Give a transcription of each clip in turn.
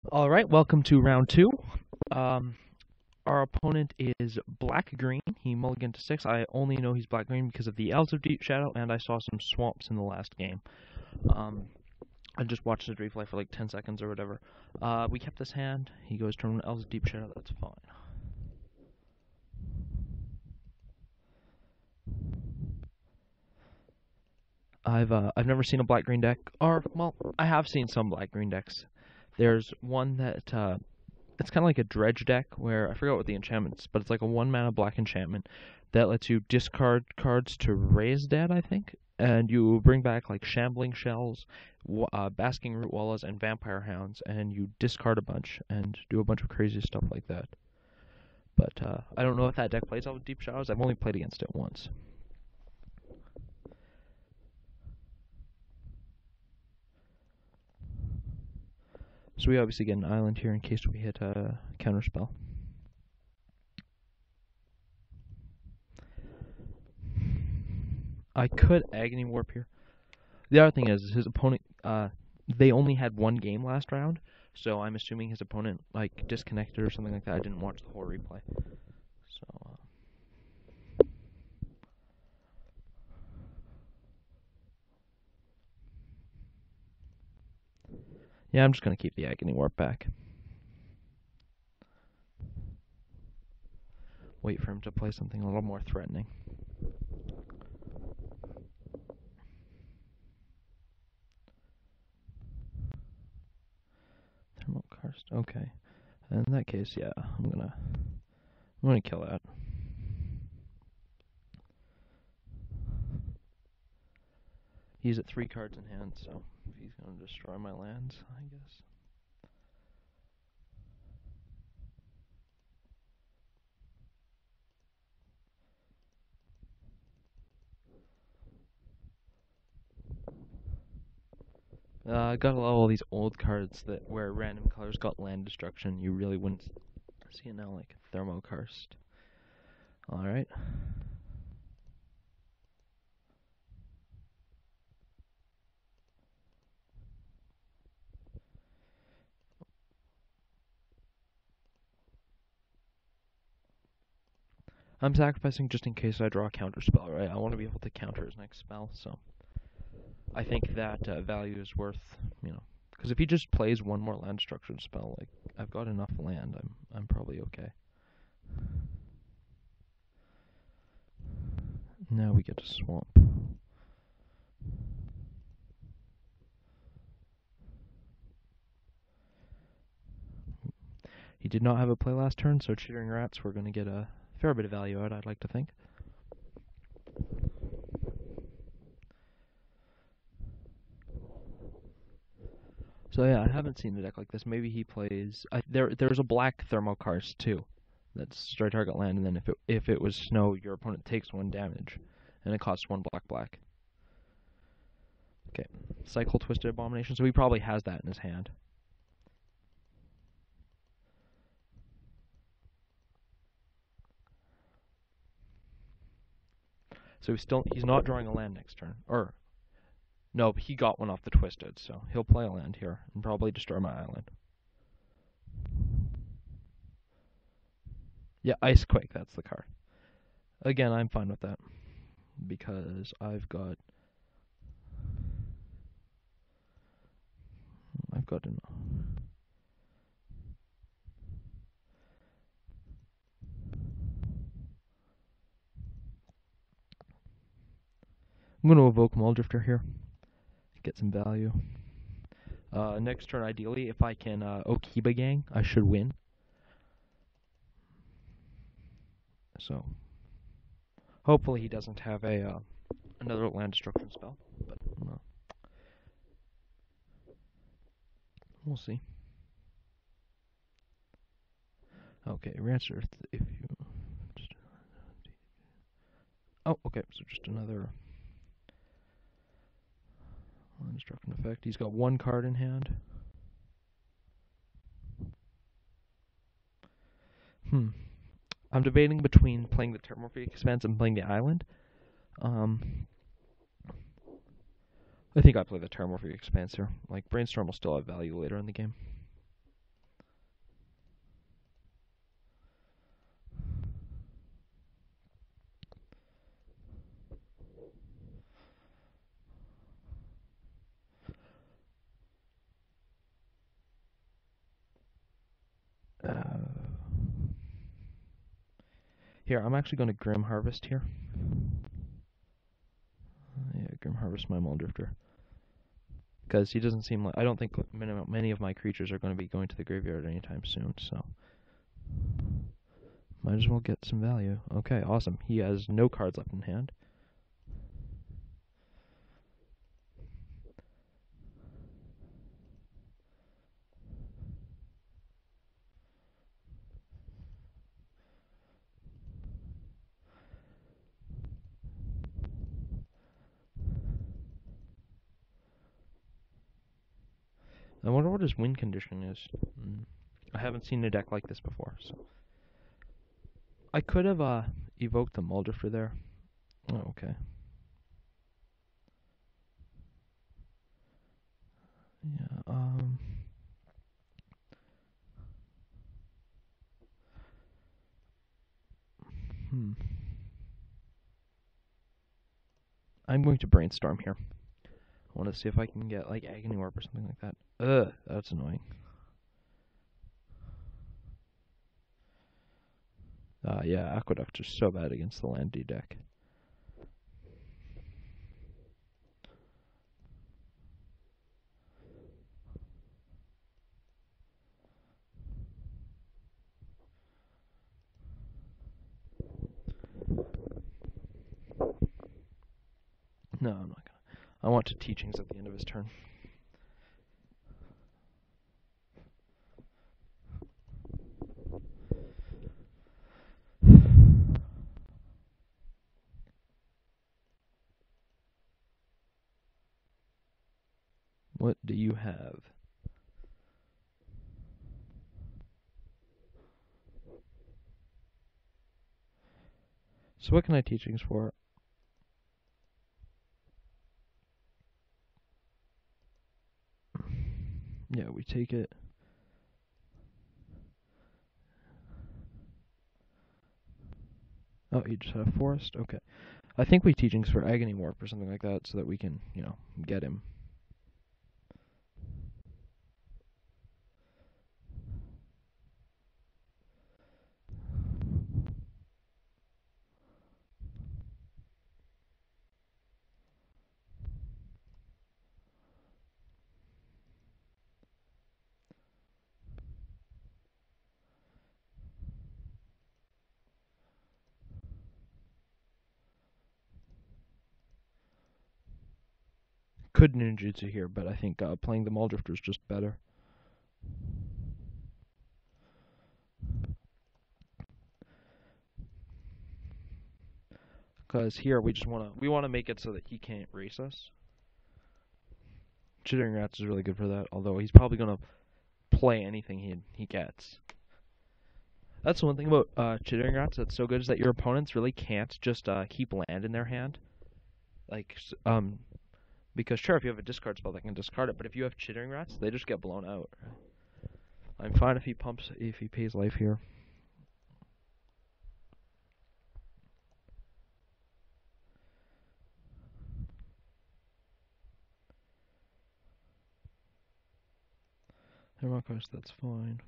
All right, welcome to round two. Um, our opponent is black-green. He mulliganed to 6. I only know he's black-green because of the Elves of Deep Shadow, and I saw some swamps in the last game. I just watched the replay for like 10 seconds or whatever. We kept this hand. He goes to Elves of Deep Shadow. That's fine. I've never seen a black-green deck, or well, I have seen some black-green decks. There's one that it's kind of like a dredge deck where I forgot what the enchantment is, but it's like a 1 mana black enchantment that lets you discard cards to raise dead, I think, and you bring back like Shambling Shells, Basking Root Wallas, and Vampire Hounds, and you discard a bunch and do a bunch of crazy stuff like that. But I don't know if that deck plays out with Deep Shadows. I've only played against it once. So we obviously get an island here in case we hit a counterspell. I could Agony Warp here. The other thing is his opponent, they only had one game last round, so I'm assuming his opponent like disconnected or something like that. I didn't watch the whole replay. So yeah, I'm just gonna keep the Agony Warp back. Wait for him to play something a little more threatening. Thermal Karst. Okay. In that case, yeah, I'm gonna kill that. He's at 3 cards in hand, so he's gonna destroy my lands, I guess. I got all these old cards that where random colors got land destruction. You really wouldn't see it now, like Thermal Karst. Alright. I'm sacrificing just in case I draw a counter spell, right? I want to be able to counter his next spell, so I think that value is worth, because if he just plays one more land destruction spell, like I've got enough land, I'm probably okay. Now we get to swamp. He did not have a play last turn, so Chittering Rats, we're going to get a fair bit of value out, I'd like to think. So yeah, I haven't seen a deck like this. Maybe he plays... there's a black Thermal Karst too. That's straight target land, and then if it was snow, your opponent takes 1 damage. And it costs 1 black. Okay, Cycle Twisted Abomination, so he probably has that in his hand. So he's not drawing a land next turn. Or, no, but he got one off the Twisted, so he'll play a land here and probably destroy my island. Yeah, Ice Quake, that's the card. Again, I'm fine with that because I've got enough. I'm going to evoke Muldrifter here. Get some value. Next turn, ideally, if I can Okiba Gang, I should win. So, hopefully he doesn't have a another land destruction spell, but we'll see. Okay, Rancer, if you... Oh, okay, so just another land destruction effect. He's got 1 card in hand. I'm debating between playing the Terramorphic Expanse and playing the island. I think I play the Terramorphic Expanse here. Like, Brainstorm will still have value later in the game. Here, I'm actually going to Grim Harvest here. Yeah, Grim Harvest my Muldrifter. Because he doesn't seem like... I don't think many of my creatures are going to be going to the graveyard anytime soon, so... Might as well get some value. Okay, awesome. He has no cards left in hand. I wonder what his win condition is. I haven't seen a deck like this before, so... I could have evoked the Muldrifter there. Oh, okay. Yeah, I'm going to brainstorm here. I want to see if I can get, like, Agony Warp or something like that. Ugh, that's annoying. Yeah, Aqueduct is so bad against the land D deck. No, I'm not gonna. I want to Teachings at the end of his turn. What do you have? So what can I Teachings for? Yeah, we take it. Oh, you just had a Forest? Okay. I think we Teachings for Agony Warp or something like that so that we can, you know, get him. Could ninjutsu here, but I think playing the Muldrifter is just better. Because here we just wanna make it so that he can't race us. Chittering Rats is really good for that, although he's probably gonna play anything he gets. That's the one thing about Chittering Rats that's so good is that your opponents really can't just keep land in their hand. Like because sure, if you have a discard spell, they can discard it. But if you have Chittering Rats, they just get blown out. I'm fine if he pays life here. Hermocross, that's fine.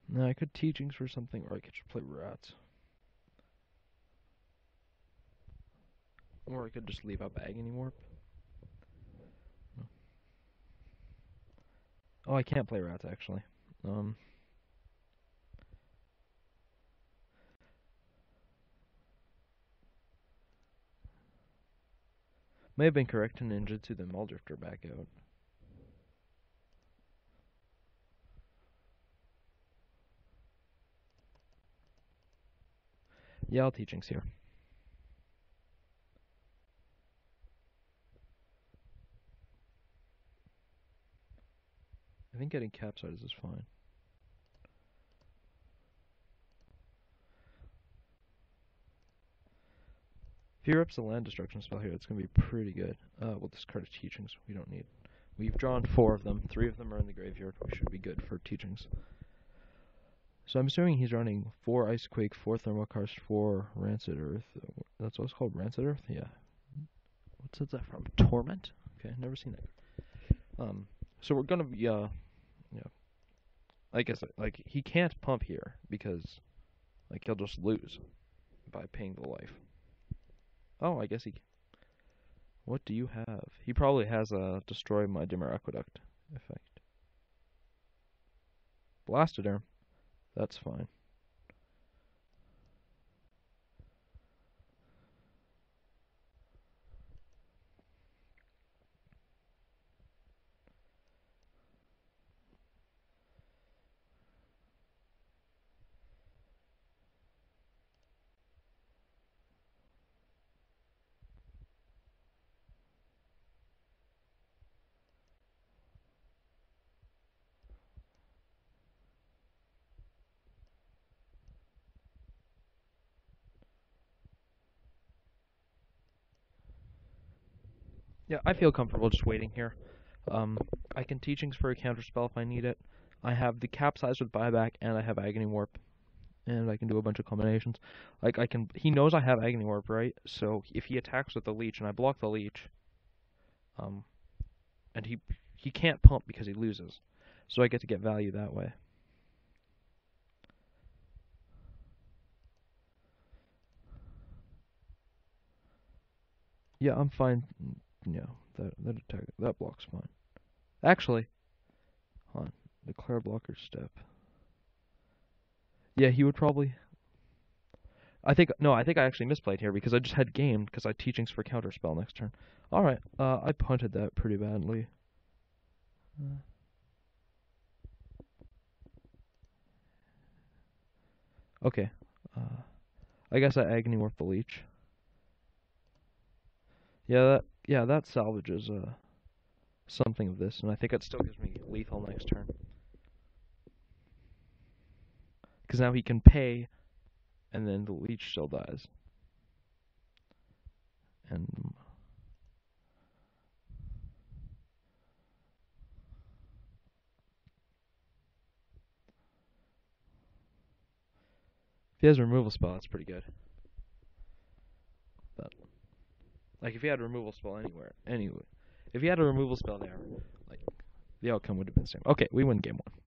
Now I could Teachings for something, or I could just play Rats. Or I could just leave up Agony Warp. No. Oh, I can't play Rats, actually. May have been correct to ninjutsu the Muldrifter back out. Yeah, I'll Teachings here. I think getting Capsized is fine. If he rips the land destruction spell here, it's going to be pretty good. We'll discard Teachings. We don't need. We've drawn 4 of them. 3 of them are in the graveyard. We should be good for Teachings. So I'm assuming he's running 4 Ice Quake, 4 Thermal Karst, 4 Rancid Earth. That's what it's called, Rancid Earth? Yeah. What's that from? Torment? Okay, never seen it. So we're gonna be, yeah. I guess, like, he can't pump here because, like, he'll just lose by paying the life. Oh, I guess he. What do you have? He probably has a Destroy My Dimmer Aqueduct effect. Blastoderm. That's fine. Yeah, I feel comfortable just waiting here. Um, I can Teachings for a counterspell if I need it. I have the Capsize with buyback, and I have Agony Warp, and I can do a bunch of combinations. Like I can, he knows I have Agony Warp, right? So if he attacks with the Leech and I block the Leech, um, and he can't pump because he loses, so I get to get value that way. Yeah, I'm fine. Yeah, that block's fine. Actually, hold on. Declare blocker step. Yeah, he would probably. I think no, I think I actually misplayed here because I just had gamed because I Teachings for counterspell next turn. All right, I punted that pretty badly. Okay, I guess I Agony Warp the Leech. Yeah, that salvages something of this, and I think it still gives me lethal next turn. Because now he can pay, and then the Leech still dies. And if he has a removal spell, that's pretty good. But like if he had a removal spell if he had a removal spell there, like the outcome would have been the same. Okay, we win game 1.